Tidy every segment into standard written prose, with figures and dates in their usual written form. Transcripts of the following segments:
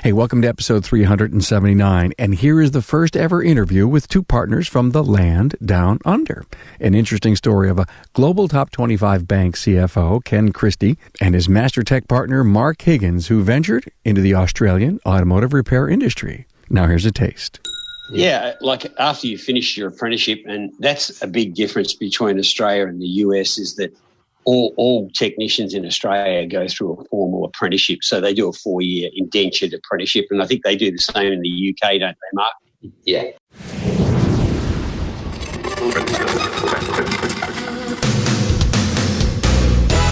Hey, welcome to episode 379, and here is the first ever interview with two partners from the land down under. An interesting story of a global top 25 bank CFO, Ken Cristie, and his Mastertech partner, Mark Higgins, who ventured into the Australian automotive repair industry. Now here's a taste. Yeah, like after you finish your apprenticeship, and that's a big difference between Australia and the US, is that all technicians in Australia go through a formal apprenticeship. So they do a 4-year indentured apprenticeship, and I think they do the same in the UK, don't they, Mark? Yeah.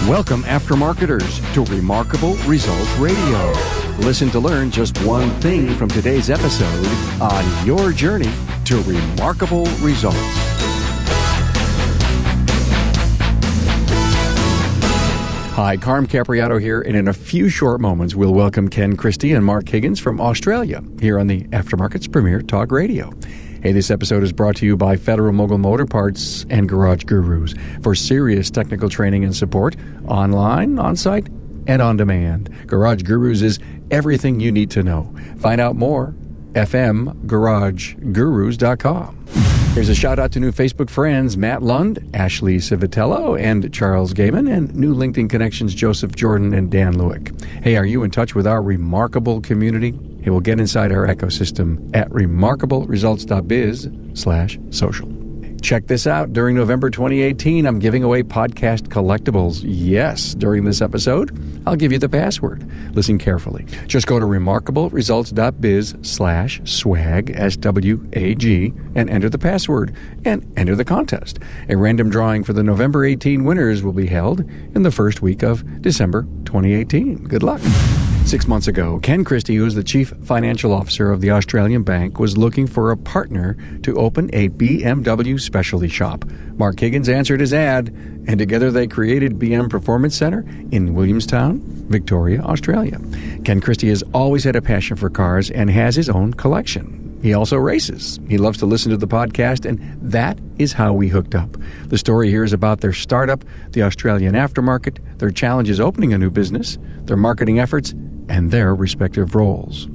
Welcome, Aftermarketers, to Remarkable Results Radio. Listen to learn just one thing from today's episode on your journey to remarkable results. Hi, Carm Capriato here, and in a few short moments, we'll welcome Ken Cristie and Mark Higgins from Australia here on the Aftermarket's premier talk radio. Hey, this episode is brought to you by Federal Mogul Motor Parts and Garage Gurus for serious technical training and support online, on-site, and on demand. Garage Gurus is everything you need to know. Find out more, fmgaragegurus.com. Here's a shout out to new Facebook friends, Matt Lund, Ashley Civitello, and Charles Gaiman, and new LinkedIn connections, Joseph Jordan and Dan Lewick. Hey, are you in touch with our remarkable community? Hey, we'll get inside our ecosystem at remarkableresults.biz/social. Check this out. During November 2018, I'm giving away podcast collectibles. Yes, during this episode, I'll give you the password. Listen carefully. Just go to remarkableresults.biz/swag, SWAG, and enter the password and enter the contest. A random drawing for the November 18 winners will be held in the first week of December 2018. Good luck. 6 months ago, Ken Cristie, who is the Chief Financial Officer of the Australian Bank, was looking for a partner to open a BMW specialty shop. Mark Higgins answered his ad, and together they created BM Performance Center in Williamstown, Victoria, Australia. Ken Cristie has always had a passion for cars and has his own collection. He also races. He loves to listen to the podcast, and that is how we hooked up. The story here is about their startup, the Australian Aftermarket, their challenges opening a new business, their marketing efforts, and their respective roles.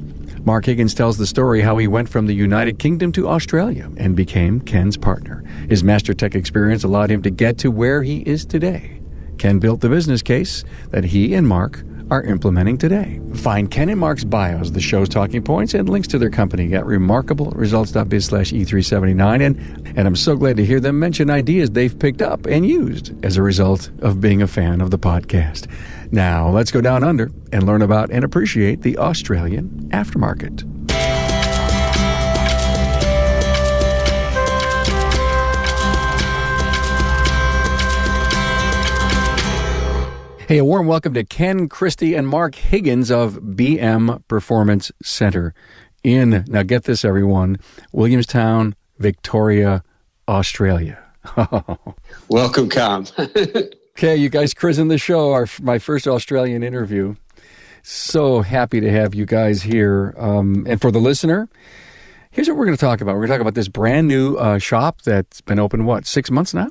Mark Higgins tells the story how he went from the United Kingdom to Australia and became Ken's partner. His Mastertech experience allowed him to get to where he is today. Ken built the business case that he and Mark are implementing today. Find Ken and Mark's bios, the show's talking points, and links to their company at remarkableresults.biz/E379. And I'm so glad to hear them mention ideas they've picked up and used as a result of being a fan of the podcast. Now, let's go down under and learn about and appreciate the Australian aftermarket. Hey, a warm welcome to Ken Cristie and Mark Higgins of BM Performance Center in, now get this everyone, Williamstown, Victoria, Australia. Welcome, Carm. Okay, you guys cruising the show, my first Australian interview. So happy to have you guys here. And for the listener, here's what we're going to talk about. We're going to talk about this brand new shop that's been open, 6 months now?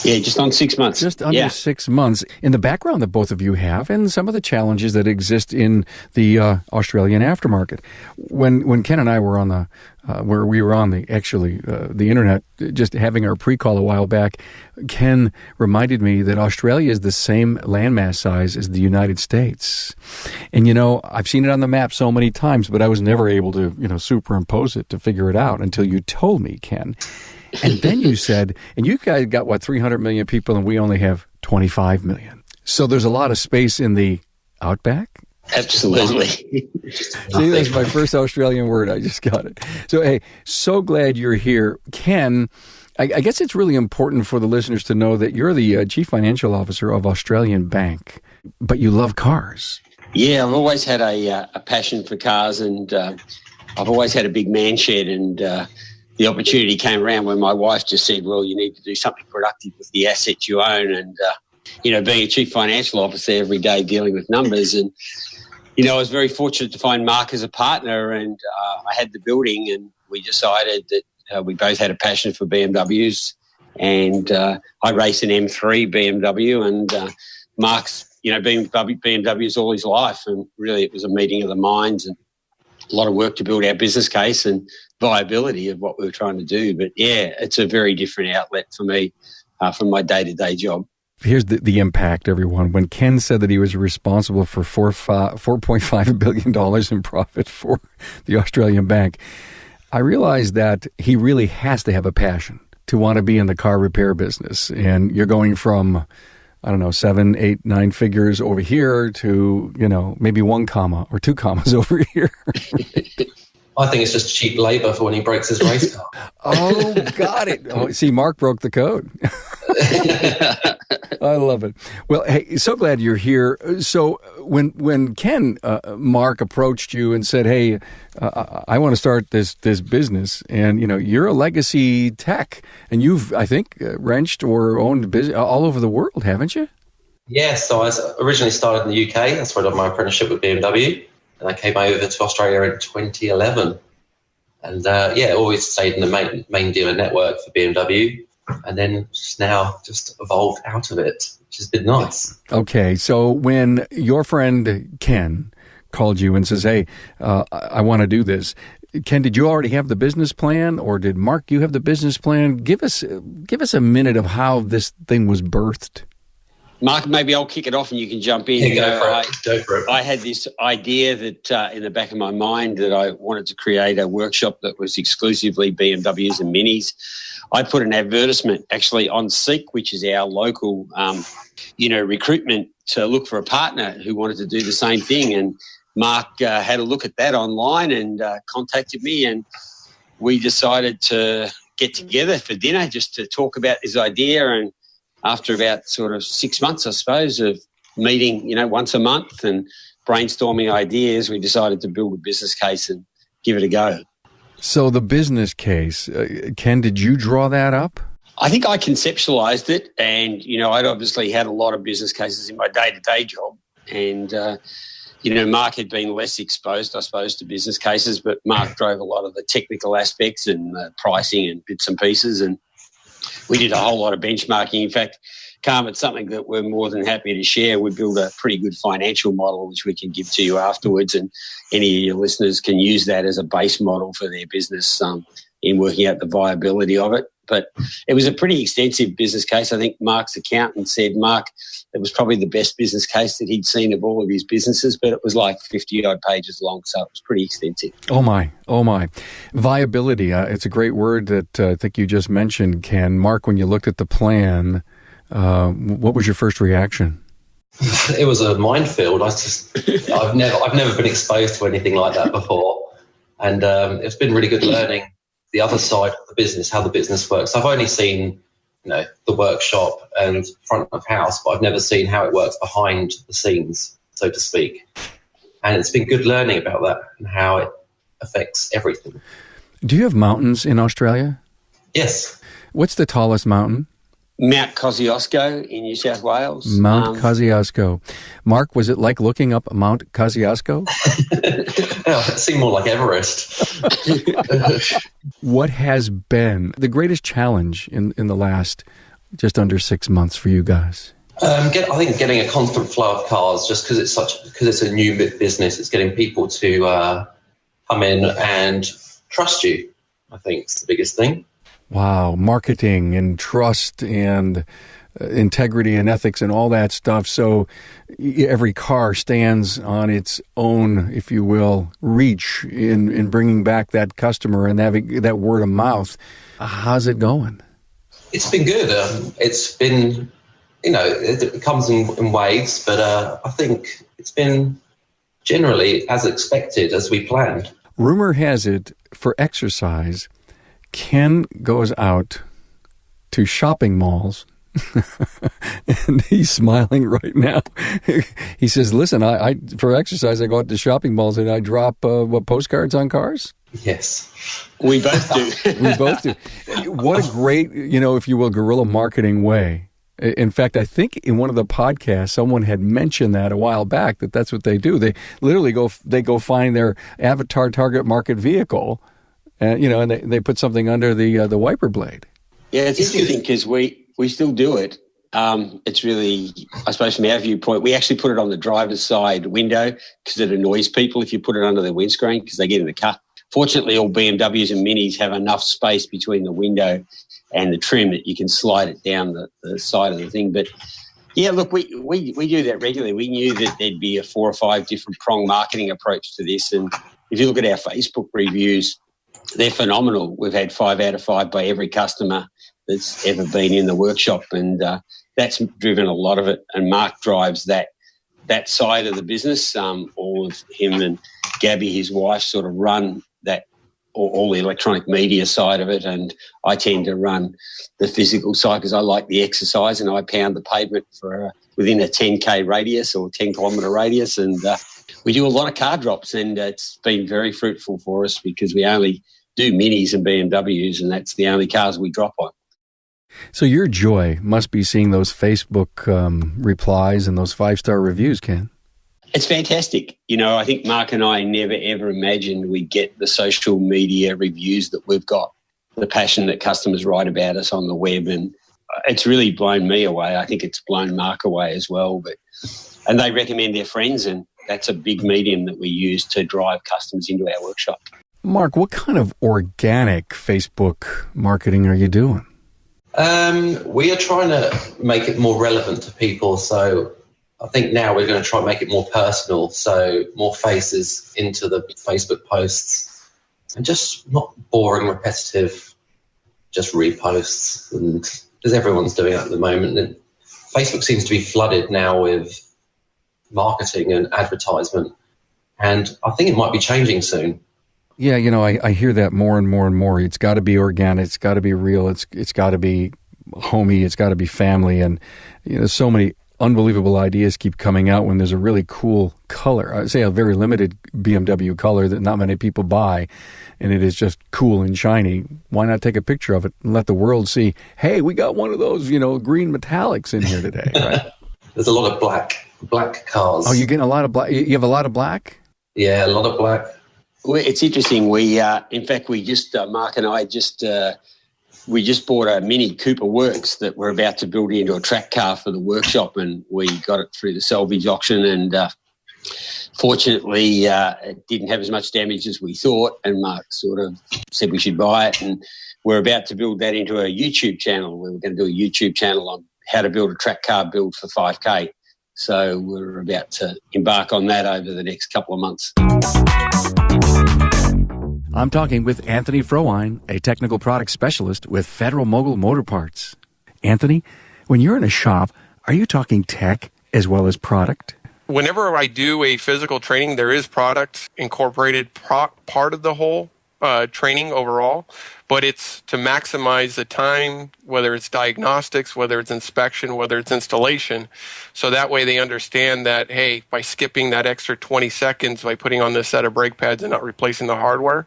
Yeah, just on 6 months. Just under 6 months. In the background that both of you have and some of the challenges that exist in the Australian aftermarket. When Ken and I were on the internet, just having our pre-call a while back, Ken reminded me that Australia is the same landmass size as the United States. And, I've seen it on the map so many times, but I was never able to, superimpose it to figure it out until you told me, Ken. And then you said, and you guys got, 300 million people, and we only have 25 million. So there's a lot of space in the outback? Absolutely. See, that's my first Australian word. I just got it. So, hey, so glad you're here. Ken, I guess it's really important for the listeners to know that you're the Chief Financial Officer of Australian Bank, but you love cars. Yeah, I've always had a passion for cars, and I've always had a big man shed, and the opportunity came around when my wife just said, well, you need to do something productive with the assets you own. And, being a chief financial officer every day dealing with numbers. And, I was very fortunate to find Mark as a partner, and I had the building, and we decided that we both had a passion for BMWs. And I race an M3 BMW, and Mark's, been BMWs all his life. And really it was a meeting of the minds. And a lot of work to build our business case and viability of what we were trying to do. But yeah, it's a very different outlet for me from my day-to-day job. Here's the impact, everyone. When Ken said that he was responsible for $4.5 billion in profit for the Australian bank, I realized that he really has to have a passion to want to be in the car repair business. And you're going from, I don't know, 7, 8, 9 figures over here to, maybe 1 comma or 2 commas over here. I think it's just cheap labor for when he breaks his race car. Oh, got it. Oh, see, Mark broke the code. I love it. Well, hey, so glad you're here. So when Ken, Mark approached you and said, hey, I want to start this business, and, you're a legacy tech, and you've, I think, wrenched or owned business all over the world, haven't you? Yes. So I originally started in the UK. That's where I did my apprenticeship with BMW. And I came over to Australia in 2011. And, always stayed in the main dealer network for BMW. And then now just evolved out of it, which has been nice. Okay, so when your friend Ken called you and says, hey, I want to do this, Ken, did you already have the business plan, or did Mark, you have the business plan? Give us a minute of how this thing was birthed. Mark, maybe I'll kick it off and you can jump in. Go for it. I had this idea that in the back of my mind that I wanted to create a workshop that was exclusively BMWs and Minis. I put an advertisement actually on Seek, which is our local, recruitment to look for a partner who wanted to do the same thing. And Mark had a look at that online and contacted me, and we decided to get together for dinner just to talk about this idea. And after about sort of 6 months, I suppose, of meeting, once a month and brainstorming ideas, we decided to build a business case and give it a go. So the business case, Ken, did you draw that up? I think I conceptualized it, and, I'd obviously had a lot of business cases in my day-to-day job, and, Mark had been less exposed, I suppose, to business cases, but Mark drove a lot of the technical aspects and pricing and bits and pieces, and we did a whole lot of benchmarking. In fact, Carm, it's something that we're more than happy to share. We built a pretty good financial model, which we can give to you afterwards, and any of your listeners can use that as a base model for their business in working out the viability of it. But it was a pretty extensive business case. I think Mark's accountant said, Mark, it was probably the best business case that he'd seen of all of his businesses, but it was like 50-odd pages long, so it was pretty extensive. Oh, my. Viability, it's a great word that I think you just mentioned, Ken. Mark, when you looked at the plan, what was your first reaction? It was a minefield. I've never been exposed to anything like that before, and it's been really good learning the other side of the business, how the business works. I've only seen, the workshop and front of house, but I've never seen how it works behind the scenes, so to speak. And it's been good learning about that and how it affects everything. Do you have mountains in Australia? Yes. What's the tallest mountain? Mount Kosciuszko in New South Wales. Mount Kosciuszko. Mark, was it like looking up Mount Kosciuszko? It seemed more like Everest. What has been the greatest challenge in the last just under 6 months for you guys? I think getting a constant flow of cars, just because it's a new business, it's getting people to come in and trust you, I think is the biggest thing. Wow, marketing and trust and integrity and ethics and all that stuff. So every car stands on its own, if you will, reach in bringing back that customer and having that word of mouth. How's it going? It's been good. It's been, it comes in waves, but I think it's been generally as expected, as we planned. Rumor has it, for exercise, Ken goes out to shopping malls, and he's smiling right now. He says, listen, I for exercise, I go out to shopping malls and I drop postcards on cars? Yes. We both do. We both do. What a great, if you will, guerrilla marketing way. In fact, I think in one of the podcasts, someone had mentioned that a while back, that's what they do. They literally go find their avatar target market vehicle, and they put something under the wiper blade. Yeah, it's interesting because we still do it, It's really, I suppose from our viewpoint, we actually put it on the driver's side window because it annoys people if you put it under the windscreen because they get in the car. Fortunately, all BMWs and Minis have enough space between the window and the trim that you can slide it down the side of the thing. But yeah, look, we do that regularly. We knew that there'd be a 4 or 5 different prong marketing approach to this. And if you look at our Facebook reviews, they're phenomenal. We've had 5 out of 5 by every customer that's ever been in the workshop. And that's driven a lot of it. And Mark drives that side of the business. All of him and Gabby, his wife, sort of run that, all the electronic media side of it, and I tend to run the physical side because I like the exercise and I pound the pavement for within a 10K radius or 10-kilometre radius, and we do a lot of car drops, and it's been very fruitful for us because we only do Minis and BMWs, and that's the only cars we drop on. So your joy must be seeing those Facebook replies and those 5-star reviews, Ken. It's fantastic. You know, I think Mark and I never, ever imagined we'd get the social media reviews that we've got, the passion that customers write about us on the web, and it's really blown me away. I think it's blown Mark away as well. And they recommend their friends, and that's a big medium that we use to drive customers into our workshop. Mark, what kind of organic Facebook marketing are you doing? We are trying to make it more relevant to people, so I think now we're going to try and make it more personal, so more faces into the Facebook posts and just not boring, repetitive, just reposts, and because everyone's doing it at the moment. And Facebook seems to be flooded now with marketing and advertisement, and I think it might be changing soon. Yeah, you know, I hear that more and more and more. It's got to be organic. It's got to be real. It's got to be homey. It's got to be family. And you know, so many unbelievable ideas keep coming out when there's a really cool color. I'd say a very limited BMW color that not many people buy, and it is just cool and shiny. Why not take a picture of it and let the world see, hey, we got one of those, you know, green metallics in here today, right? There's a lot of black cars. Oh, you're getting a lot of black? You have a lot of black? Yeah, a lot of black. Well, it's interesting. We, in fact, we just, Mark and I we just bought a Mini Cooper Works that we're about to build into a track car for the workshop, and we got it through the salvage auction, and fortunately it didn't have as much damage as we thought, and Mark sort of said we should buy it, and we're about to build that into a YouTube channel. We're going to do a YouTube channel on how to build a track car build for 5K. So we're about to embark on that over the next couple of months. I'm talking with Anthony Frohine, a technical product specialist with Federal Mogul Motor Parts. Anthony, when you're in a shop, are you talking tech as well as product? Whenever I do a physical training, there is product incorporated part of the whole training overall, but it's to maximize the time, whether it's diagnostics, whether it's inspection, whether it's installation. So that way they understand that, hey, by skipping that extra 20 seconds by putting on this set of brake pads and not replacing the hardware,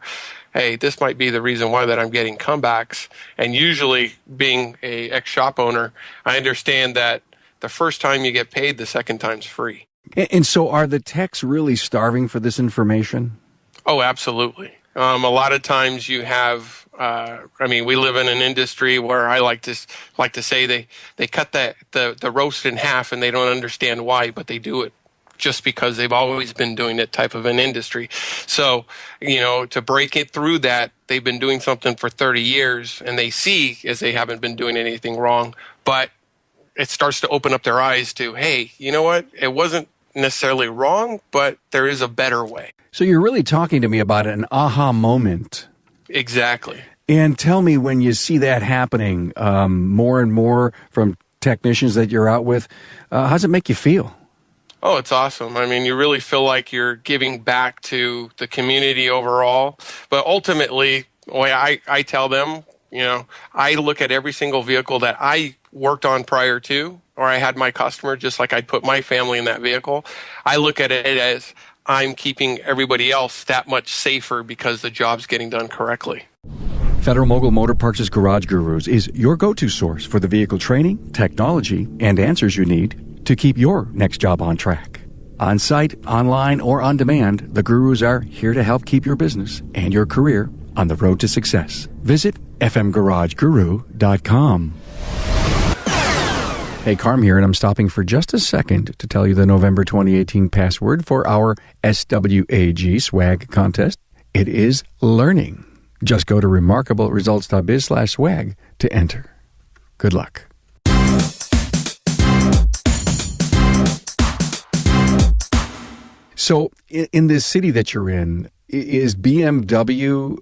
hey, this might be the reason why that I'm getting comebacks. And usually, being a ex-shop owner, I understand that the first time you get paid, the second time's free. And so are the techs really starving for this information? Oh, absolutely. A lot of times you have, we live in an industry where I like to say they cut the roast in half and they don't understand why, but they do it just because they've always been doing that type of an industry. So, you know, to break it through that, they've been doing something for 30 years and they see as they haven't been doing anything wrong, but it starts to open up their eyes to, hey, you know what? It wasn't necessarily wrong, but there is a better way. So you're really talking to me about an aha moment. Exactly. And tell me, when you see that happening more and more from technicians that you're out with, how does it make you feel? Oh, it's awesome. I mean, you really feel like you're giving back to the community overall. But ultimately, the way I tell them, you know, I look at every single vehicle that I worked on prior to, or I had my customer, just like I'd put my family in that vehicle. I look at it as I'm keeping everybody else that much safer because the job's getting done correctly. Federal Mogul Motor Parts' Garage Gurus is your go-to source for the vehicle training, technology, and answers you need to keep your next job on track. On-site, online, or on demand, the Gurus are here to help keep your business and your career on the road to success. Visit fmgarageguru.com. Hey, Carm here, and I'm stopping for just a second to tell you the November 2018 password for our SWAG swag contest. It is learning. Just go to remarkableresults.biz/swag to enter. Good luck. So, in this city that you're in, is BMW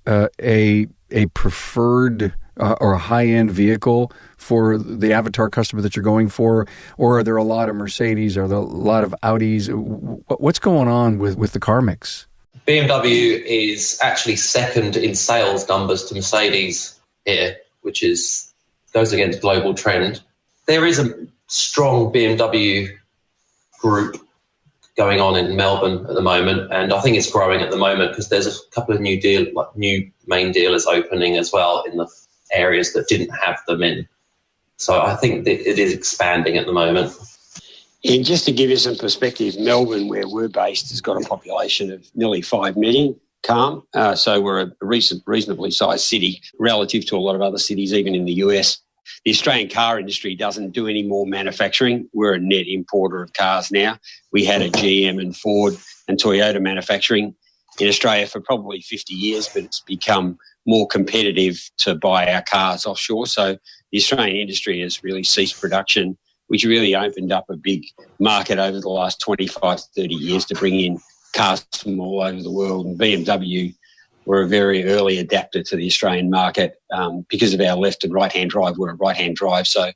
a preferred or a high-end vehicle for the avatar customer that you're going for? Or are there a lot of Mercedes? Are there a lot of Audis? What's going on with the car mix? BMW is actually second in sales numbers to Mercedes here, which goes against global trend. There is a strong BMW group going on in Melbourne at the moment, and I think it's growing at the moment because there's a couple of new main dealers opening as well in the areas that didn't have them in. So I think that it is expanding at the moment. And just to give you some perspective, Melbourne, where we're based, has got a population of nearly 5 million, Carm. So we're a reasonably sized city relative to a lot of other cities, even in the US. The Australian car industry doesn't do any more manufacturing. We're a net importer of cars now. We had a GM and Ford and Toyota manufacturing in Australia for probably 50 years, but it's become more competitive to buy our cars offshore. So the Australian industry has really ceased production, which really opened up a big market over the last 25, 30 years to bring in cars from all over the world. And BMW were a very early adapter to the Australian market because of our left and right-hand drive. We're a right-hand drive, so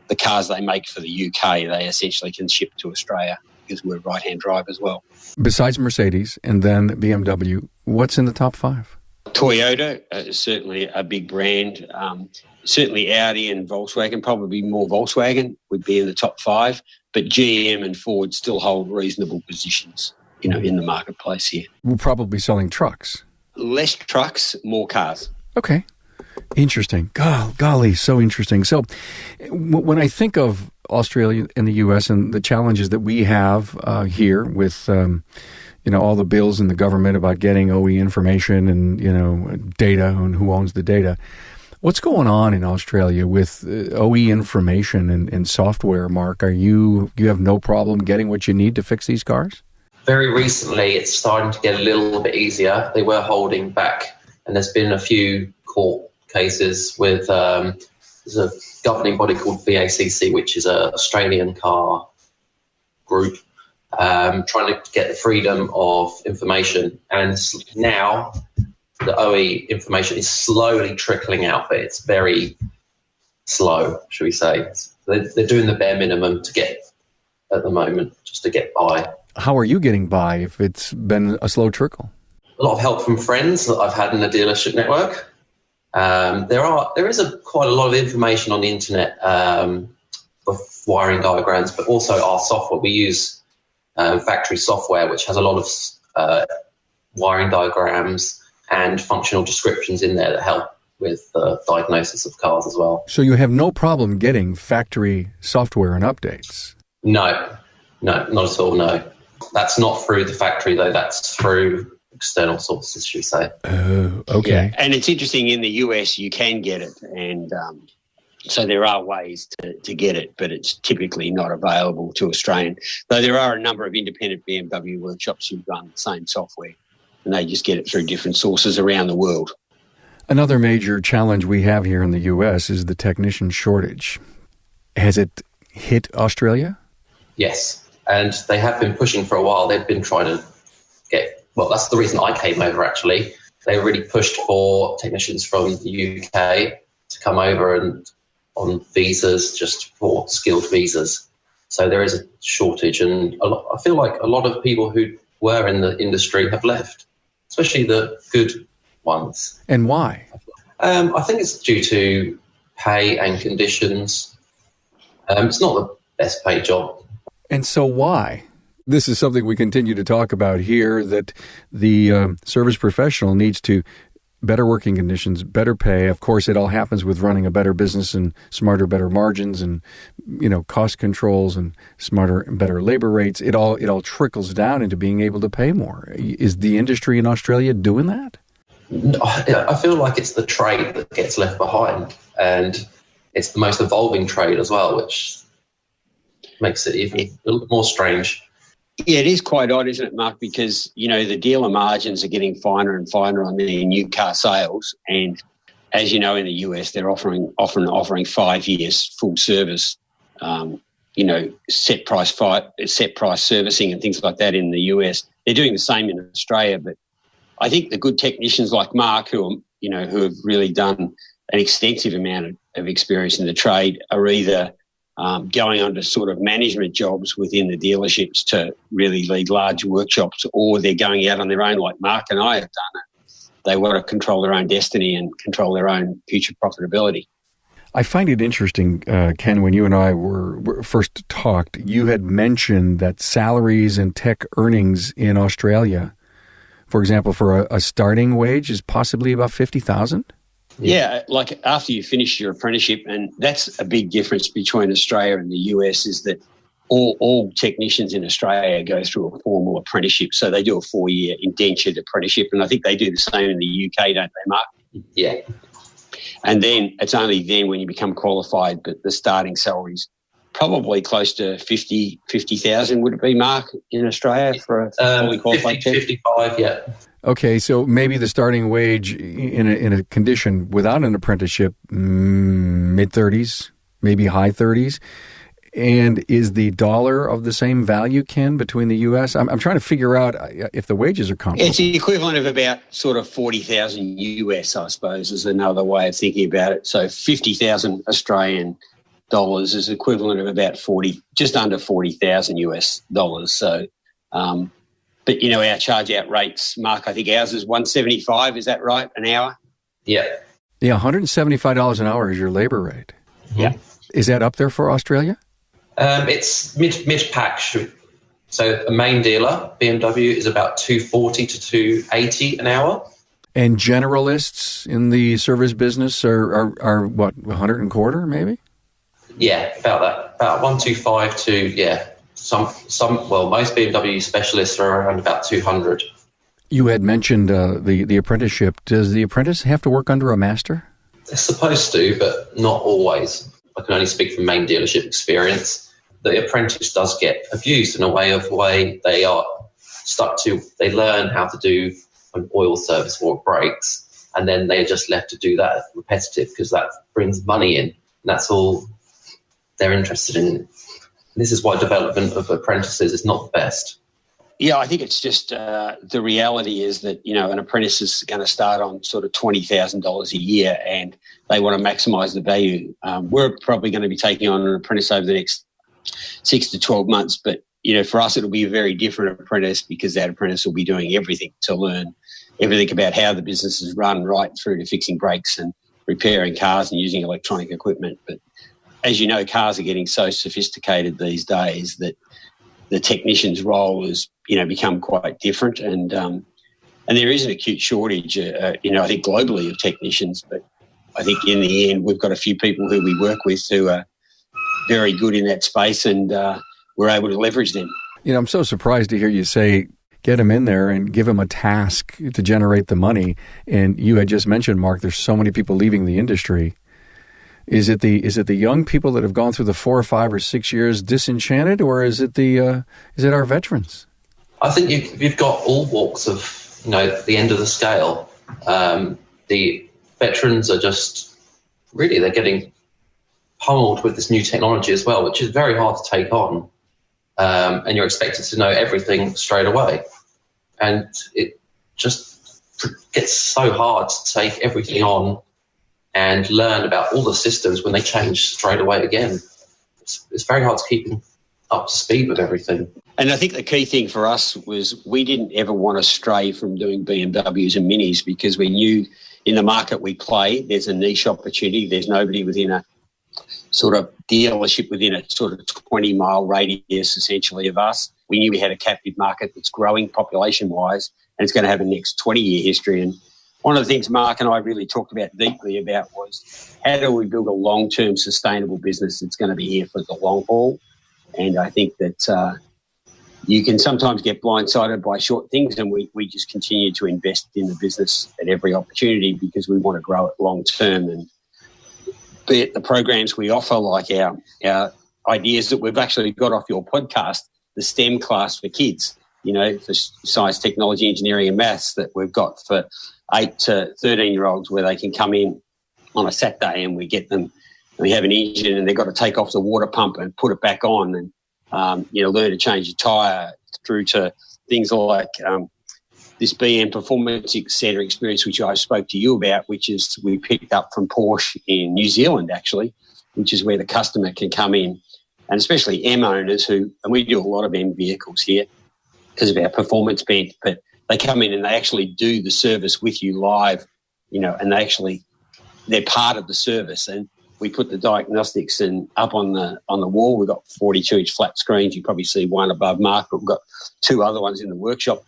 the cars they make for the UK, they essentially can ship to Australia because we're right-hand drive as well. Besides Mercedes and then BMW, what's in the top 5? Toyota is certainly a big brand. Certainly Audi and Volkswagen, probably more Volkswagen would be in the top 5, but GM and Ford still hold reasonable positions, in the marketplace here. We're probably selling trucks. Less trucks, more cars. Okay. Interesting. Golly, so interesting. So when I think of Australia and the U.S. and the challenges that we have here with, all the bills in the government about getting OE information and, data and who owns the data, what's going on in Australia with OE information and software, Mark? You have no problem getting what you need to fix these cars? Very recently, it's starting to get a little bit easier. They were holding back, and there's been a few court cases with there's a governing body called VACC, which is an Australian car group, trying to get the freedom of information. And now the OE information is slowly trickling out, but it's very slow, should we say. They're doing the bare minimum at the moment, just to get by. How are you getting by if it's been a slow trickle? A lot of help from friends that I've had in the dealership network. There is quite a lot of information on the internet of wiring diagrams, but also our software. We use factory software, which has a lot of wiring diagrams and functional descriptions in there that help with the diagnosis of cars as well. So you have no problem getting factory software and updates? No, not at all, no. That's not through the factory, though. That's through external sources, should we say. Oh, okay. Yeah. And it's interesting, in the US, you can get it. And so there are ways to get it, but it's typically not available to Australian. Though there are a number of independent BMW workshops who run the same software, and they just get it through different sources around the world. Another major challenge we have here in the US is the technician shortage. Has it hit Australia? Yes. And they have been pushing for a while. They've been trying to that's the reason I came over, actually. They really pushed for technicians from the UK to come over and on visas, just for skilled visas. So there is a shortage, and I feel like a lot of people who were in the industry have left, especially the good ones. And why? I think it's due to pay and conditions. It's not the best paid job. And so why? This is something we continue to talk about here, that the service professional needs to better working conditions, better pay. Of course, it all happens with running a better business and smarter, better margins and, cost controls and smarter and better labor rates. It all trickles down into being able to pay more. Is the industry in Australia doing that? I feel like it's the trade that gets left behind, and it's the most evolving trade as well, which makes it even a little more strange. Yeah, it is quite odd, isn't it, Mark? Because, the dealer margins are getting finer and finer on their new car sales. And as you know, in the US, they're often offering 5 years full service, set price servicing and things like that in the US. They're doing the same in Australia. But I think the good technicians like Mark, who have really done an extensive amount of experience in the trade, are either going on to sort of management jobs within the dealerships to really lead large workshops, or they're going out on their own like Mark and I have done it. They want to control their own destiny and control their own future profitability. I find it interesting, Ken, when you and I were first talked, you had mentioned that salaries and tech earnings in Australia, for example, for a starting wage is possibly about $50,000? Yeah, like after you finish your apprenticeship, and that's a big difference between Australia and the US, is that all technicians in Australia go through a formal apprenticeship. So they do a 4-year indentured apprenticeship, and I think they do the same in the UK, don't they, Mark? Yeah. And then it's only then when you become qualified, but the starting salary's probably close to 50,000, would it be, Mark, in Australia for a fully qualified 55, yeah. Okay, so maybe the starting wage in a condition without an apprenticeship, mid-30s, maybe high 30s. And is the dollar of the same value, Ken, between the U.S.? I'm trying to figure out if the wages are comparable. It's the equivalent of about sort of 40,000 US, I suppose, is another way of thinking about it. So 50,000 Australian dollars is equivalent of about just under 40,000 US dollars. So, but our charge out rates, Mark, I think ours is $175. Is that right? An hour? Yeah. Yeah, $175 an hour is your labor rate. Yeah. Is that up there for Australia? It's mid-pack. So a main dealer, BMW, is about $240 to $280 an hour. And generalists in the service business are what, 100 and quarter, maybe? Yeah, about that. About 125 to, most BMW specialists are around about 200. You had mentioned the apprenticeship. Does the apprentice have to work under a master? They're supposed to, but not always. I can only speak from main dealership experience. The apprentice does get abused in a way they are stuck to. They learn how to do an oil service or brakes, and then they're just left to do that repetitive because that brings money in. And that's all they're interested in. This is why development of apprentices is not the best. Yeah, I think it's just the reality is that, an apprentice is going to start on sort of $20,000 a year and they want to maximise the value. We're probably going to be taking on an apprentice over the next 6 to 12 months. But, for us, it'll be a very different apprentice because that apprentice will be doing everything to learn everything about how the business is run right through to fixing brakes and repairing cars and using electronic equipment. But as you know, cars are getting so sophisticated these days that the technician's role has, become quite different. And there is an acute shortage, I think globally of technicians. But I think in the end, we've got a few people who we work with who are very good in that space, and we're able to leverage them. I'm so surprised to hear you say, get them in there and give them a task to generate the money. And you had just mentioned, Mark, there's so many people leaving the industry. Is it the young people that have gone through the 4 or 5 or 6 years disenchanted, or is it our veterans? I think you've got all walks of the end of the scale. The veterans are just really they're getting pummeled with this new technology as well, which is very hard to take on, and you're expected to know everything straight away, and it just gets so hard to take everything on and learn about all the systems when they change straight away again. It's very hard to keep up to speed with everything. And I think the key thing for us was we didn't ever want to stray from doing BMWs and Minis because we knew in the market we play, there's a niche opportunity. There's nobody within a sort of dealership within a sort of 20-mile radius essentially of us. We knew we had a captive market that's growing population-wise and it's going to have a next 20-year history. And one of the things Mark and I really talked about deeply about was how do we build a long-term sustainable business that's going to be here for the long haul? And I think that you can sometimes get blindsided by short things, and we just continue to invest in the business at every opportunity because we want to grow it long-term. And be it the programs we offer, like our ideas that we've actually got off your podcast, the STEM class for kids, for science, technology, engineering and maths that we've got for 8 to 13-year-olds where they can come in on a Saturday and we get them, we have an engine and they've got to take off the water pump and put it back on and, learn to change a tyre, through to things like this BM Performance Centre experience, which I spoke to you about, which is we picked up from Porsche in New Zealand, actually, which is where the customer can come in, and especially M owners and we do a lot of M vehicles here because of our performance bent, but they come in and they actually do the service with you live, and they're part of the service. And we put the diagnostics up on the wall. We've got 42-inch flat screens. You probably see one above Mark, but we've got 2 other ones in the workshop.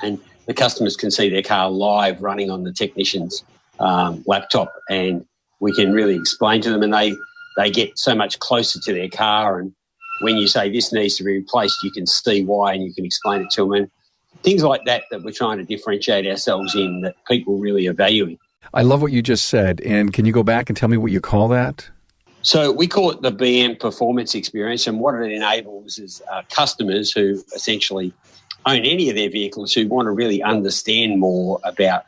And the customers can see their car live running on the technician's laptop, and we can really explain to them, and they get so much closer to their car. And when you say this needs to be replaced, you can see why and you can explain it to them. And things like that we're trying to differentiate ourselves in, that people really are valuing. I love what you just said. And can you go back and tell me what you call that? So we call it the BM Performance Experience, and what it enables is customers who essentially own any of their vehicles who want to really understand more about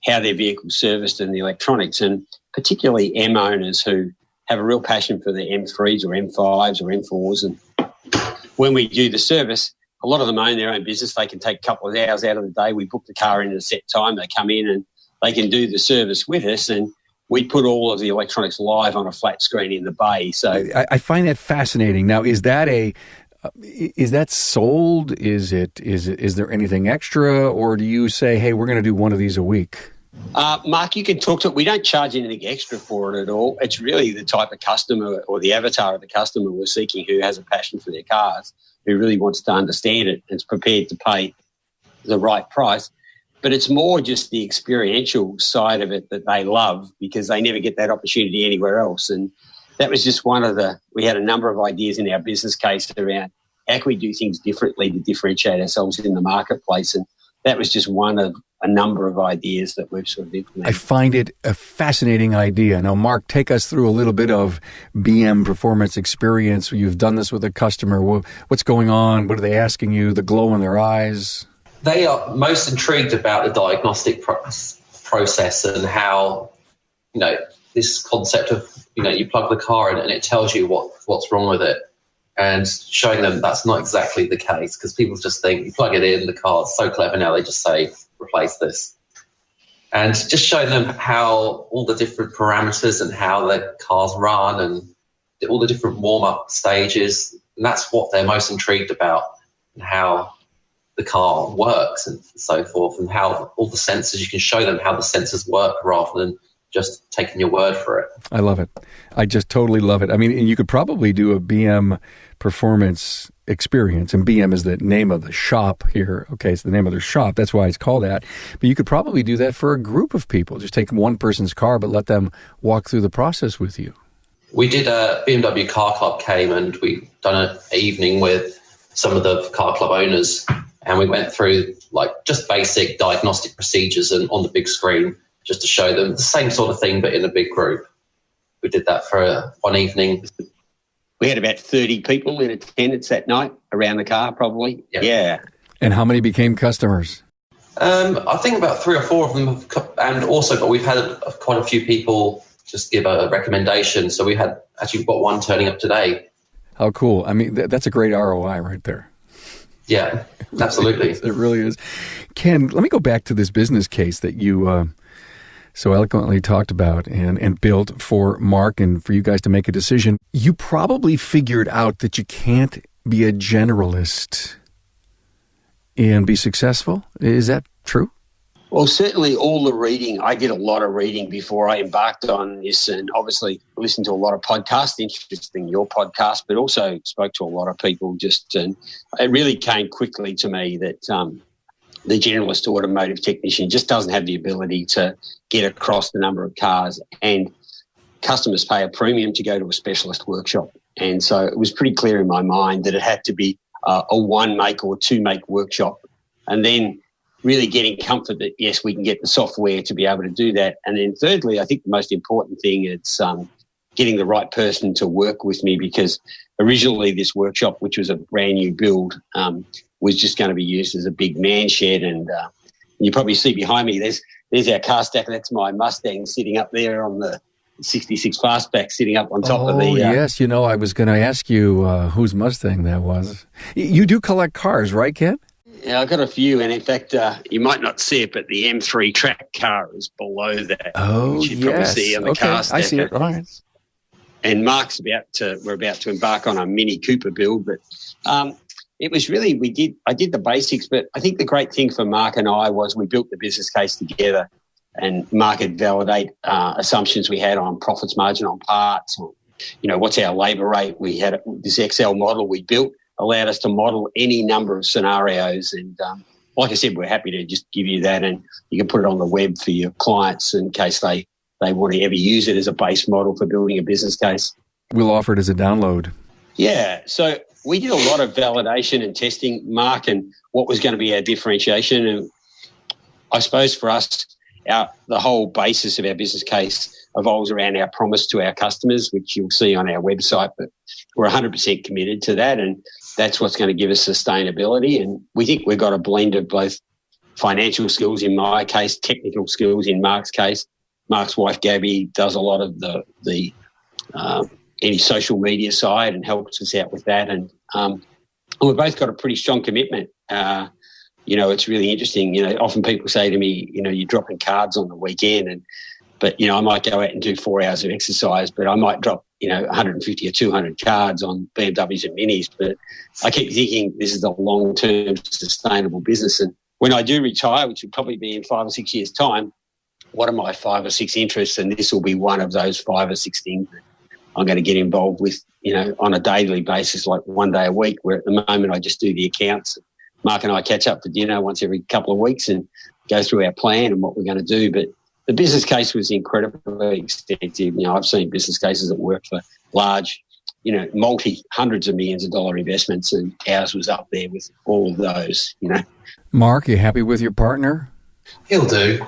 how their vehicle's serviced and the electronics, and particularly M owners who have a real passion for the M3s or M5s or M4s. And when we do the service, a lot of them own their own business. They can take a couple of hours out of the day. We book the car in at a set time. They come in and they can do the service with us, and we put all of the electronics live on a flat screen in the bay. So I find that fascinating. Now, is that sold? Is there anything extra, or do you say, hey, we're going to do one of these a week? Mark, you can talk to it. We don't charge anything extra for it at all. It's really the type of customer or the avatar of the customer we're seeking, who has a passion for their cars, who really wants to understand it and is prepared to pay the right price. But it's more just the experiential side of it that they love, because they never get that opportunity anywhere else. And that was just we had a number of ideas in our business case around how can we do things differently to differentiate ourselves in the marketplace. And that was just one of a number of ideas that we've sort of implemented. I find it a fascinating idea. Now, Mark, take us through a little bit of BM Performance Experience. You've done this with a customer. What's going on? What are they asking you? The glow in their eyes? They are most intrigued about the diagnostic process and how, this concept of, you plug the car in and it tells you what's wrong with it, and showing them that's not exactly the case, because people just think you plug it in, the car's so clever now, they just say, replace this. And just showing them how all the different parameters and how the cars run and all the different warm-up stages, and that's what they're most intrigued about, and how the car works and so forth, and how all the sensors, you can show them how the sensors work rather than just taking your word for it. I love it. I just totally love it. I mean, and you could probably do a BM Performance Experience, and BM is the name of the shop here. Okay, it's the name of their shop. That's why it's called that. But you could probably do that for a group of people. Just take one person's car, but let them walk through the process with you. We did a BMW Car Club came, and we done an evening with some of the car club owners, and we went through just basic diagnostic procedures and on the big screen, just to show them the same sort of thing, but in a big group. We did that for one evening. We had about 30 people in attendance that night around the car, probably. Yeah. And how many became customers? I think about 3 or 4 of them, but we've had quite a few people just give a recommendation. So we had actually got one turning up today. How cool. I mean, that's a great ROI right there. Yeah, absolutely. It really is. Ken, let me go back to this business case that you so eloquently talked about and built for Mark and for you guys to make a decision. You probably figured out that you can't be a generalist and be successful. Is that true? Well, certainly all the reading. I did a lot of reading before I embarked on this, and obviously listened to a lot of podcasts, interesting your podcast, but also spoke to a lot of people. And it really came quickly to me that the generalist automotive technician just doesn't have the ability to get across the number of cars, and customers pay a premium to go to a specialist workshop. And so it was pretty clear in my mind that it had to be a 1-make or 2-make workshop, and then really getting comfort that, yes, we can get the software to be able to do that. And then thirdly, I think the most important thing, it's getting the right person to work with me, because originally this workshop, which was a brand new build, was just going to be used as a big man shed. And you probably see behind me, there's our car stack. That's my Mustang sitting up there on the 66 Fastback, sitting up on top of the... yes. I was going to ask you whose Mustang that was. You do collect cars, right, Ken? Yeah, I've got a few, and in fact, you might not see it, but the M3 track car is below that. Oh, which you probably see on the car stack. I see it. All right. And Mark's we're about to embark on a Mini Cooper build, but it was really, I did the basics, but I think the great thing for Mark and I was we built the business case together, and Mark could validate assumptions we had on profits margin on parts, or, what's our labour rate. We had this Excel model we built, allowed us to model any number of scenarios. And like I said, we're happy to just give you that, and you can put it on the web for your clients in case they want to ever use it as a base model for building a business case. We'll offer it as a download. Yeah. So we did a lot of validation and testing, Mark, and what was going to be our differentiation. And I suppose for us, the whole basis of our business case evolves around our promise to our customers, which you'll see on our website, but we're 100% committed to that, and that's what's going to give us sustainability. And we think we've got a blend of both financial skills in my case, technical skills in Mark's case. Mark's wife, Gabby, does a lot of the any social media side and helps us out with that. And we've both got a pretty strong commitment. It's really interesting. Often people say to me, you're dropping cards on the weekend, but I might go out and do 4 hours of exercise, but I might drop, 150 or 200 cards on BMWs and Minis. But I keep thinking this is a long-term sustainable business. And when I do retire, which will probably be in 5 or 6 years' time, what are my 5 or 6 interests? And this will be one of those 5 or 6 things that I'm going to get involved with, on a daily basis, like one day a week, where at the moment I just do the accounts. Mark and I catch up for dinner once every couple of weeks and go through our plan and what we're going to do. But the business case was incredibly extensive. I've seen business cases that work for large, hundreds of millions of dollar investments, and ours was up there with all of those, Mark, you happy with your partner? He'll do.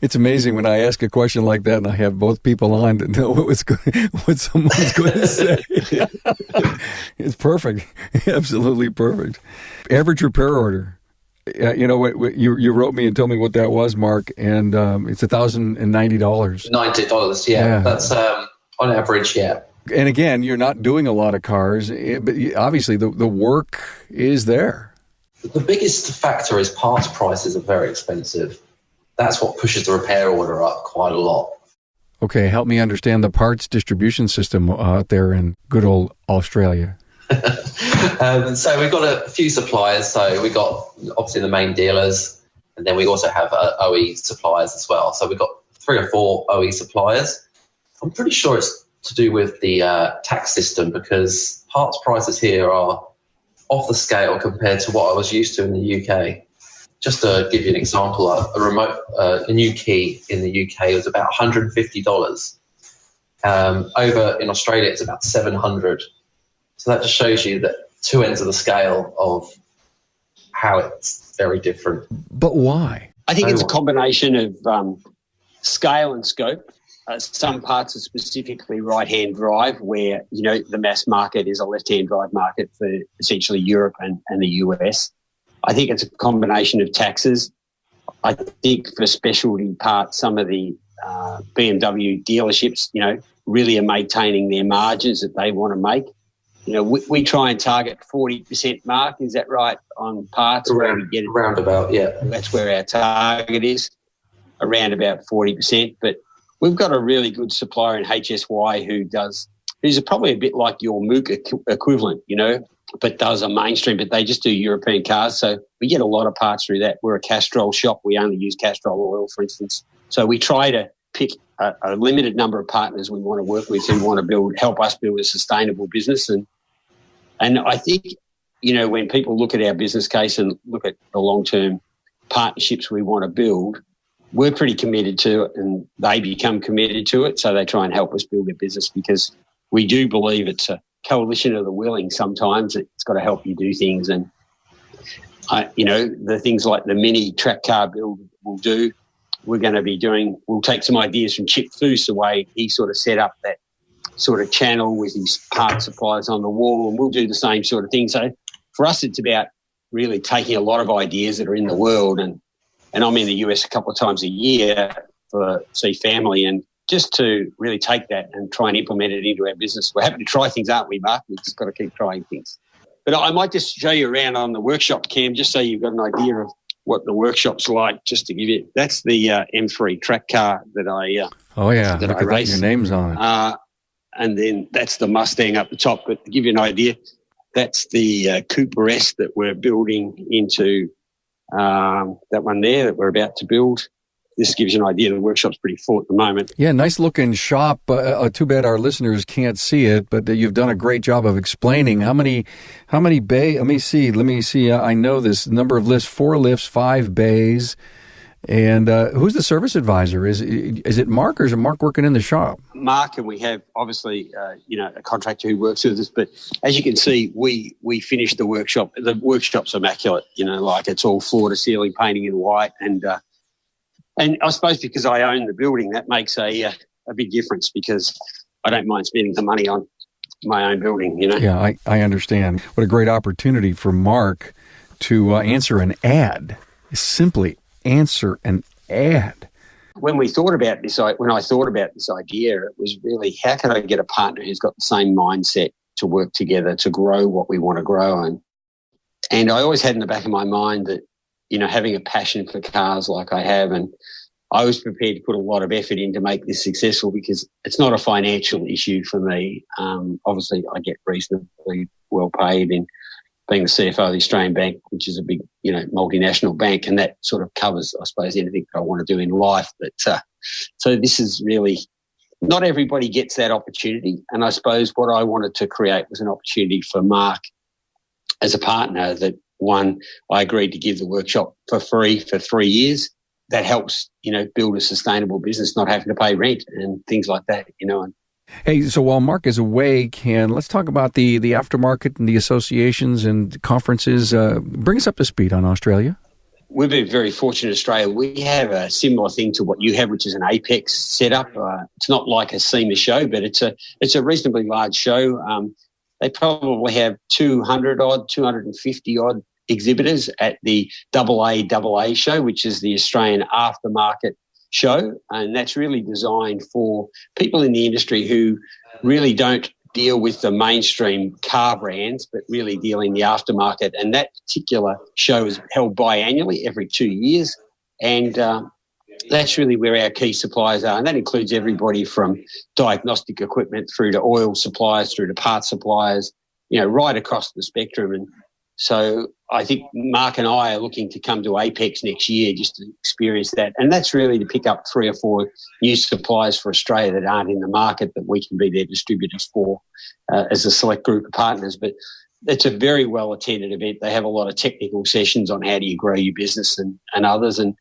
It's amazing when I ask a question like that and I have both people on to know what someone's going to say. It's perfect. Absolutely perfect. Average repair order. What you wrote me and told me what that was, Mark, and it's $1,090. $90, yeah. That's on average, yeah. And again, you're not doing a lot of cars, but obviously the work is there. The biggest factor is parts prices are very expensive. That's what pushes the repair order up quite a lot. Okay, help me understand the parts distribution system out there in good old Australia. So we've got a few suppliers. So we've got obviously the main dealers, and then we also have OE suppliers as well. So we've got 3 or 4 OE suppliers. I'm pretty sure it's to do with the tax system, because parts prices here are off the scale compared to what I was used to in the UK. Just to give you an example, a new key in the UK was about $150. Over in Australia, it's about $700. So that just shows you that 2 ends of the scale of how it's very different. But why? I think it's a combination of scale and scope. Some parts are specifically right-hand drive, where, the mass market is a left-hand drive market for essentially Europe and the US. I think it's a combination of taxes. I think for specialty parts, some of the BMW dealerships, really are maintaining their margins that they want to make. We try and target 40%, Mark. Is that right, on parts? Roundabout, yeah. That's where our target is, around about 40%. But we've got a really good supplier in HSY who's probably a bit like your Mook equivalent, but does a mainstream, but they just do European cars. So we get a lot of parts through that. We're a Castrol shop. We only use Castrol oil, for instance. So we try to pick a limited number of partners we want to work with who want to help us build a sustainable business. And I think, when people look at our business case and look at the long-term partnerships we want to build, we're pretty committed to it, and they become committed to it. So they try and help us build a business, because we do believe it's a coalition of the willing. Sometimes it's got to help you do things. And, the things like the mini track car build will do, we're going to be we'll take some ideas from Chip Foose, the way he sort of set up that sort of channel with his part suppliers on the wall, and we'll do the same sort of thing. So for us, it's about really taking a lot of ideas that are in the world, and I'm in the US a couple of times a year for see family, and just to really take that and try and implement it into our business. We're happy to try things, aren't we, Mark? We've just got to keep trying things. But I might just show you around on the workshop, Cam, just so you've got an idea of what the workshop's like, just to give you. That's the M3 track car that I that I race. Your name's on it. And then that's the Mustang up the top. But to give you an idea, that's the Cooper S that we're building into that one there that we're about to build. This gives you an idea. The workshop's pretty full at the moment. Yeah, nice looking shop. Too bad our listeners can't see it, but you've done a great job of explaining how many bay. Let me see. I know this number of lifts: 4 lifts, 5 bays. And who's the service advisor? Is it Mark, or is it Mark working in the shop? Mark, and we have obviously a contractor who works with us. But as you can see, we finished the workshop. The workshop's immaculate. Like it's all floor to ceiling painting in white, and I suppose because I own the building, that makes a big difference, because I don't mind spending the money on my own building. Yeah, I understand. What a great opportunity for Mark to answer an ad. Simply answer an ad. When I thought about this idea, it was really, how can I get a partner who's got the same mindset to work together to grow what we want to grow? And I always had in the back of my mind that, having a passion for cars like I have, and I was prepared to put a lot of effort in to make this successful, because it's not a financial issue for me. Obviously, I get reasonably well paid in being the CFO of the Australian Bank, which is a big, multinational bank, and that sort of covers, I suppose, anything that I want to do in life. But so this is really, not everybody gets that opportunity, and I suppose what I wanted to create was an opportunity for Mark as a partner. That one, I agreed to give the workshop for free for 3 years. That helps, build a sustainable business, not having to pay rent and things like that, And hey, so while Mark is away, let's talk about the aftermarket and the associations and conferences. Bring us up to speed on Australia. We've been very fortunate in Australia. We have a similar thing to what you have, which is an Apex setup. It's not like a SEMA show, but it's a reasonably large show. They probably have 250-odd exhibitors at the AAA show, which is the Australian Aftermarket show, and that's really designed for people in the industry who really don't deal with the mainstream car brands, but really deal in the aftermarket. And that particular show is held biannually every 2 years, and that's really where our key suppliers are, and that includes everybody from diagnostic equipment through to oil suppliers, through to parts suppliers, right across the spectrum. And so I think Mark and I are looking to come to Apex next year just to experience that. And that's really to pick up 3 or 4 new suppliers for Australia that aren't in the market, that we can be their distributors for as a select group of partners. But it's a very well-attended event. They have a lot of technical sessions on how do you grow your business and others. And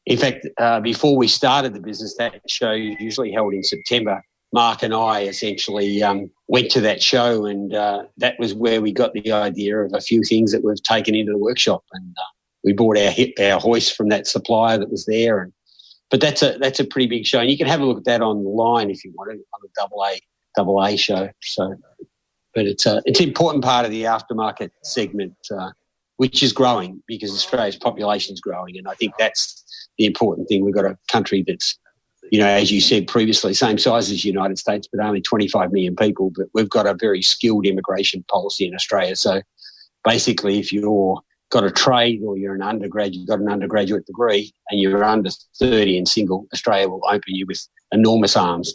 in fact, before we started the business, that show usually held in September. Mark and I essentially went to that show, and that was where we got the idea of a few things that we've taken into the workshop. And we bought our hoist from that supplier that was there. But that's a pretty big show, and you can have a look at that online if you want to, on the AA show. So, but it's an important part of the aftermarket segment, which is growing because Australia's population is growing, and I think that's the important thing. We've got a country that's, as you said previously, same size as the United States, but only 25 million people. But we've got a very skilled immigration policy in Australia. So basically, if you've got a trade or you're an undergraduate, you've got an undergraduate degree and you're under 30 and single, Australia will open you with enormous arms.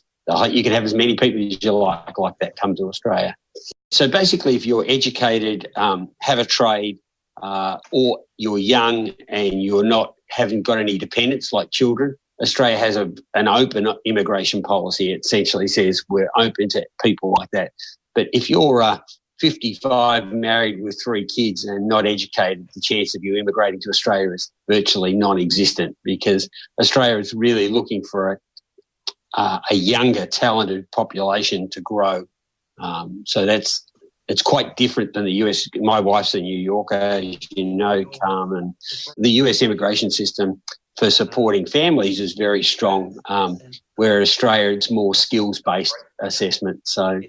You can have as many people as you like that come to Australia. So basically, if you're educated, have a trade, or you're young and haven't got any dependents like children, Australia has an open immigration policy. It essentially says we're open to people like that. But if you're 55, married with 3 kids and not educated, the chance of you immigrating to Australia is virtually non-existent, because Australia is really looking for a younger, talented population to grow. So it's quite different than the US. My wife's a New Yorker, as you know, Carmen. The US immigration system, for supporting families is very strong, where in Australia it's more skills-based assessment. So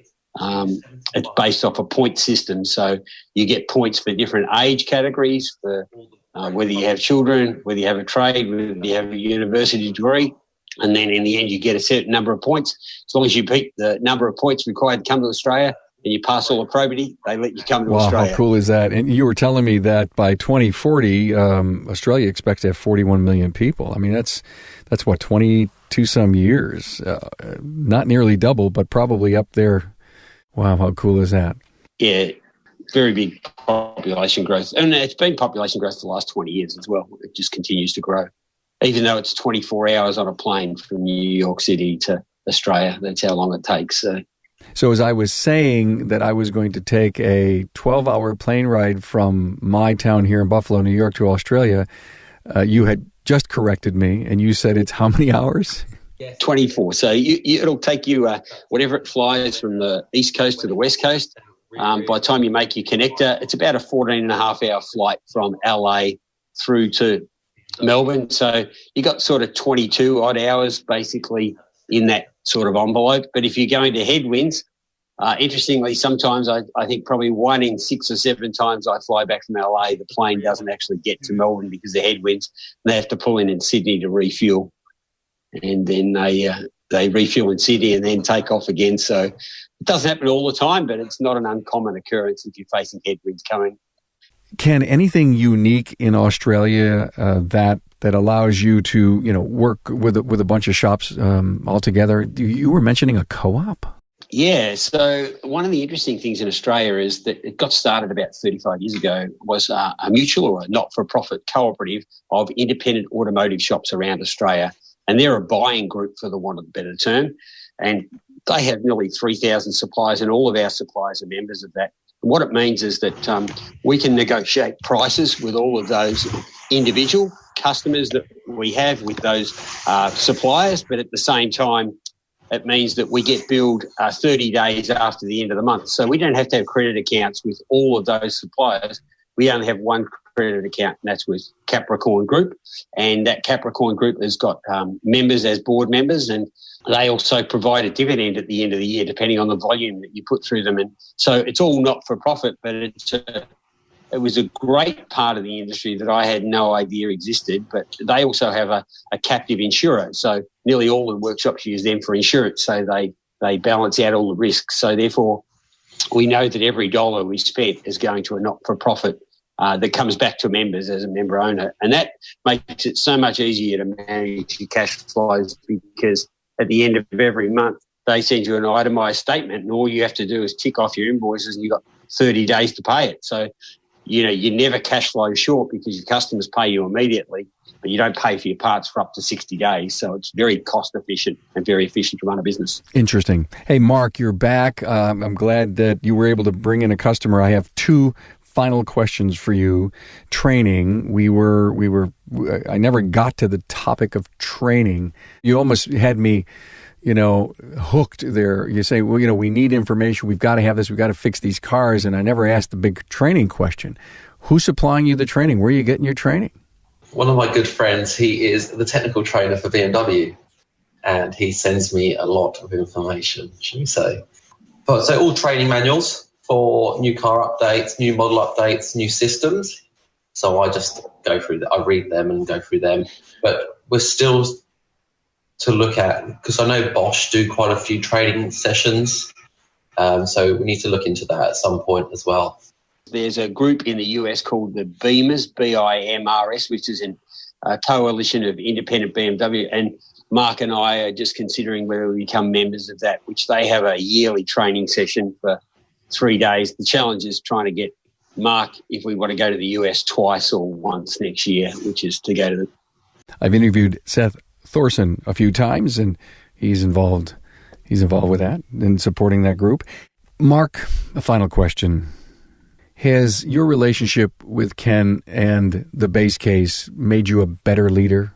it's based off a point system. So you get points for different age categories, for whether you have children, whether you have a trade, whether you have a university degree, and then in the end you get a certain number of points. As long as you beat the number of points required to come to Australia and you pass all the probity, they let you come to Australia. Wow, how cool is that? And you were telling me that by 2040, Australia expects to have 41 million people. I mean, that's what, 22 some years. Not nearly double, but probably up there. Wow, how cool is that? Yeah, very big population growth. And it's been population growth for the last 20 years as well. It just continues to grow. Even though it's 24 hours on a plane from New York City to Australia, that's how long it takes. So as I was saying that I was going to take a 12-hour plane ride from my town here in Buffalo, New York to Australia, you had just corrected me, and you said it's how many hours? 24. So it'll take you whatever it flies from the East Coast to the West Coast. By the time you make your connector, it's about a 14.5-hour flight from LA through to Melbourne. So you got sort of 22 odd hours basically in that sort of envelope. But if you're going to headwinds, interestingly, sometimes I think probably 1 in 6 or 7 times I fly back from LA, the plane doesn't actually get to Melbourne because of headwinds. They have to pull in Sydney to refuel. And then they refuel in Sydney and then take off again. So it doesn't happen all the time, but it's not an uncommon occurrence if you're facing headwinds coming. Can anything unique in Australia that allows you to, work with a bunch of shops all together? You were mentioning a co-op. Yeah. So one of the interesting things in Australia is that it got started about 35 years ago, was a mutual or a not-for-profit cooperative of independent automotive shops around Australia. And they're a buying group, for the want of a better term. And they have nearly 3,000 suppliers, and all of our suppliers are members of that. And what it means is that we can negotiate prices with all of those individual customers that we have with those suppliers, but at the same time, it means that we get billed 30 days after the end of the month. So we don't have to have credit accounts with all of those suppliers. We only have one credit account, and that's with Capricorn Group. And that Capricorn Group has got members as board members, and they also provide a dividend at the end of the year, depending on the volume that you put through them. And so it's all not for profit, but it was a great part of the industry that I had no idea existed. But they also have a captive insurer. So nearly all the workshops use them for insurance. So they balance out all the risks. So therefore, we know that every dollar we spent is going to a not-for-profit that comes back to members as a member owner. And that makes it so much easier to manage your cash flows, because at the end of every month, they send you an itemised statement, and all you have to do is tick off your invoices, and you've got 30 days to pay it. So, you never cash flow short because your customers pay you immediately, but you don't pay for your parts for up to 60 days. So it's very cost efficient and very efficient to run a business. Interesting. Hey, Mark, you're back. I'm glad that you were able to bring in a customer. I have 2 final questions for you. Training. I never got to the topic of training. You almost had me, hooked there. You say, well, we need information. We've got to have this. We've got to fix these cars. And I never asked the big training question. Who's supplying you the training? Where are you getting your training? One of my good friends, he is the technical trainer for BMW, and he sends me a lot of information, shall we say. So all training manuals for new car updates, new model updates, new systems. So I just go through I read them and go through them. But we're still to look at, because I know Bosch do quite a few training sessions. So we need to look into that at some point as well. There's a group in the US called the BIMRS, BIMRS, which is a coalition of independent BMW. And Mark and I are just considering whether we become members of that, which they have a yearly training session for 3 days. The challenge is trying to get Mark, if we want to go to the US twice or once next year, which is to go to I've interviewed Seth Thorson a few times, and he's involved with that and supporting that group. Mark, a final question. Has your relationship with Ken and the base case made you a better leader?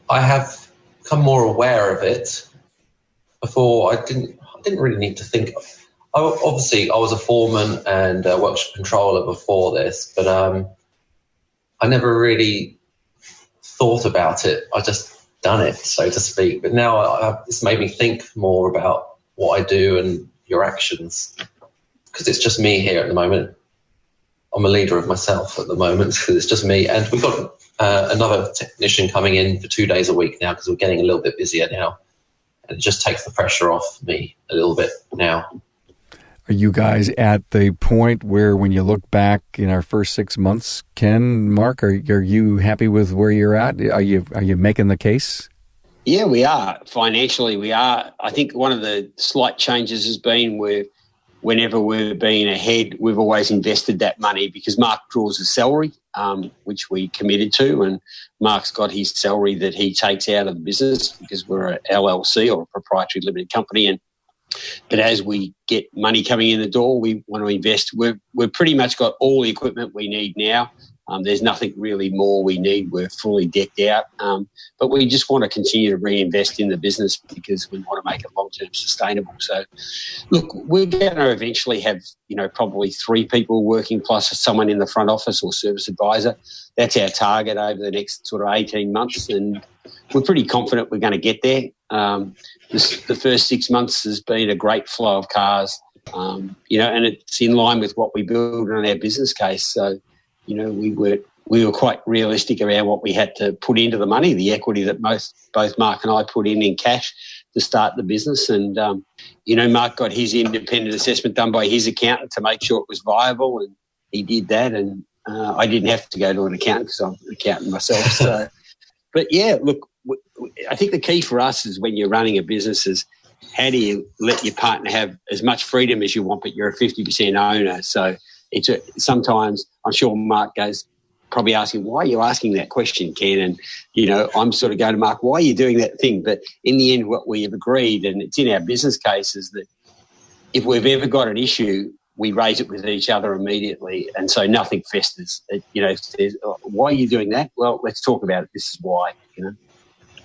I have become more aware of it. Before, I didn't really need to think. Obviously, I was a foreman and a workshop controller before this, but I never really thought about it. I just done it, so to speak. But now it's made me think more about what I do and your actions, because it's just me here at the moment. I'm a leader of myself at the moment because it's just me. And we've got another technician coming in for 2 days a week now because we're getting a little bit busier now. And it just takes the pressure off me a little bit now. Are you guys at the point where when you look back in our first 6 months, Ken, Mark, are you happy with where you're at? Are you making the case? Yeah, we are. Financially, we are. I think one of the slight changes has been whenever we've been ahead, we've always invested that money because Mark draws a salary, which we committed to, and Mark's got his salary that he takes out of the business because we're a LLC or a proprietary limited company. But as we get money coming in the door, we want to invest. We've pretty much got all the equipment we need now. There's nothing really more we need. We're fully decked out. But we just want to continue to reinvest in the business because we want to make it long-term sustainable. So, look, we're going to eventually have, probably 3 people working plus someone in the front office or service advisor. That's our target over the next sort of 18 months. And we're pretty confident we're going to get there. The first 6 months has been a great flow of cars, and it's in line with what we build on our business case. So, we were quite realistic around what we had to put into the money, the equity that both Mark and I put in cash to start the business. And, Mark got his independent assessment done by his accountant to make sure it was viable, and he did that. And I didn't have to go to an accountant because I'm an accountant myself. So, but, yeah, look, I think the key for us is when you're running a business is how do you let your partner have as much freedom as you want, but you're a 50% owner. So sometimes I'm sure Mark goes probably asking, why are you asking that question, Ken? And, I'm sort of going to Mark, why are you doing that thing? But in the end, what we have agreed, and it's in our business case, is that if we've ever got an issue, we raise it with each other immediately. And so nothing festers. Why are you doing that? Well, let's talk about it. This is why,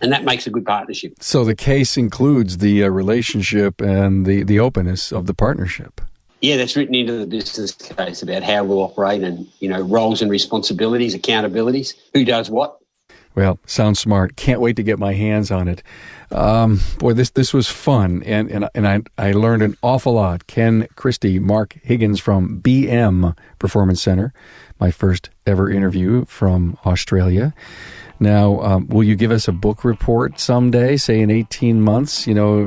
And that makes a good partnership. So the case includes the relationship and the openness of the partnership. Yeah, that's written into the business case about how we'll operate and, roles and responsibilities, accountabilities, who does what. Well, sounds smart. Can't wait to get my hands on it. Boy, this was fun, and I learned an awful lot. Ken, Cristie, Mark Higgins from BM Performance Center, my first ever interview from Australia. Now, will you give us a book report someday, say in 18 months,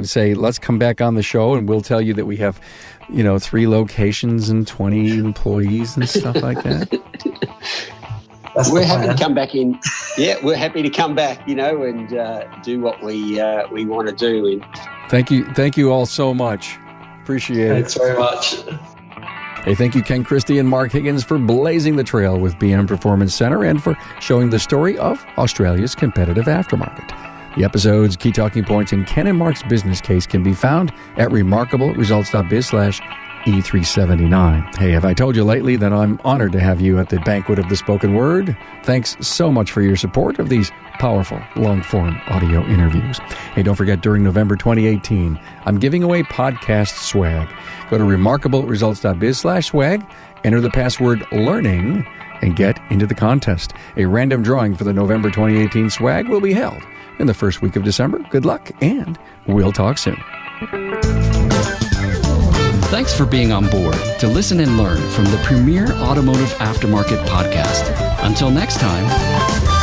say, let's come back on the show and we'll tell you that we have, 3 locations and 20 employees and stuff like that? We're happy to come back in. Yeah, we're happy to come back, and do what we want to do. And Thank you all so much. Appreciate it. Thanks very much. Hey, thank you, Ken Cristie and Mark Higgins, for blazing the trail with BM Performance Center and for showing the story of Australia's competitive aftermarket. The episode's key talking points in Ken and Mark's business case can be found at remarkableresults.biz/E379. Hey, have I told you lately that I'm honored to have you at the Banquet of the Spoken Word? Thanks so much for your support of these powerful, long-form audio interviews. Hey, don't forget, during November 2018, I'm giving away podcast swag. Go to remarkableresults.biz/swag, enter the password LEARNING, and get into the contest. A random drawing for the November 2018 swag will be held in the first week of December. Good luck, and we'll talk soon. Thanks for being on board to listen and learn from the premier automotive aftermarket podcast. Until next time.